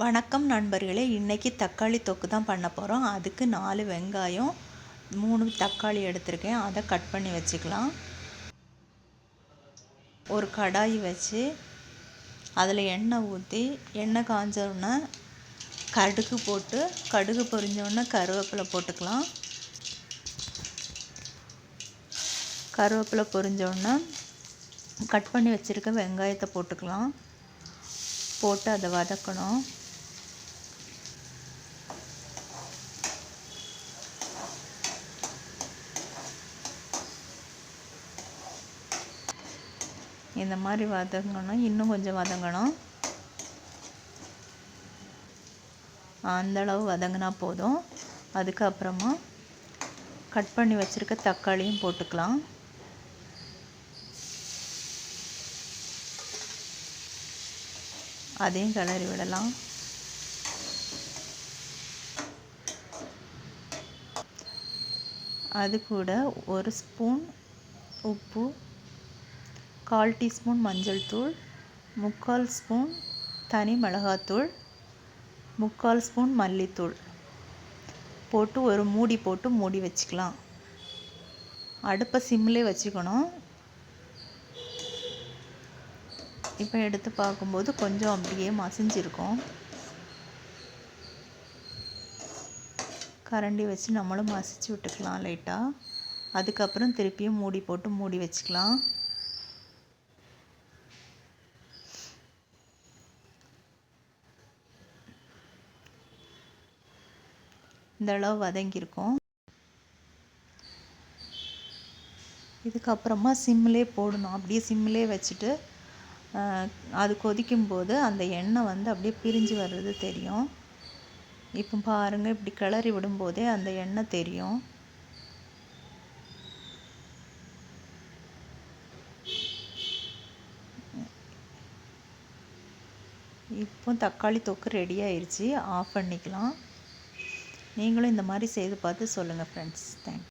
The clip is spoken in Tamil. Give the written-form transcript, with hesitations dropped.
வணக்கம் நண்பர்களே, இன்றைக்கி தக்காளி தொக்கு தான் பண்ண போகிறோம். அதுக்கு 4 வெங்காயம் 3 தக்காளி எடுத்திருக்கேன். அதை கட் பண்ணி வச்சுக்கலாம். ஒரு கடாய் வச்சு அதில் எண்ணெய் ஊற்றி எண்ணெய் காஞ்சோடனே கடுகு போட்டு கடுகு பொரிஞ்சோடனே கருவேப்பிலை போட்டுக்கலாம். கருவேப்பிலை பொரிஞ்சோடனே கட் பண்ணி வச்சுருக்க வெங்காயத்தை போட்டுக்கலாம். போட்டு அதை வதக்கணும். இந்த மாதிரி வதங்கணும். இன்னும் கொஞ்சம் வதங்கணும். அந்தளவு வதங்கினா போதும். அதுக்கப்புறமா கட் பண்ணி வச்சுருக்க தக்காளியும் போட்டுக்கலாம். அதையும் கிளறி விடலாம். அது கூட 1 ஸ்பூன் உப்பு, 1/4 டீஸ்பூன் மஞ்சள் தூள், 3/4 ஸ்பூன் தனி மிளகாத்தூள், 3/4 ஸ்பூன் மல்லித்தூள் போட்டு ஒரு மூடி போட்டு மூடி வச்சுக்கலாம். அடுப்பை சிம்மிலே வச்சுக்கணும். இப்போ எடுத்து பார்க்கும்போது கொஞ்சம் அப்படியே மசிஞ்சிருக்கும். கரண்டி வச்சு நம்மளும் மசிச்சு விட்டுக்கலாம் லைட்டாக. அதுக்கப்புறம் திருப்பியும் மூடி போட்டு மூடி வச்சுக்கலாம். இந்த அளவு வதங்கியிருக்கும். இதுக்கப்புறமா சிம்மிலே போடணும். அப்படியே சிம்மிலே வச்சுட்டு அது கொதிக்கும்போது அந்த எண்ணெய் அப்படியே பிரிஞ்சு வர்றது தெரியும். இப்போ பாருங்கள், இப்படி கிளறி விடும்போதே அந்த எண்ணெய் தெரியும். இப்போ தக்காளி தொக்கு ரெடி ஆயிடுச்சு. ஆஃப் பண்ணிக்கலாம். நீங்களும் இந்த மாதிரி செய்து பார்த்து சொல்லுங்கள் ஃப்ரெண்ட்ஸ். தேங்க்ஸ்.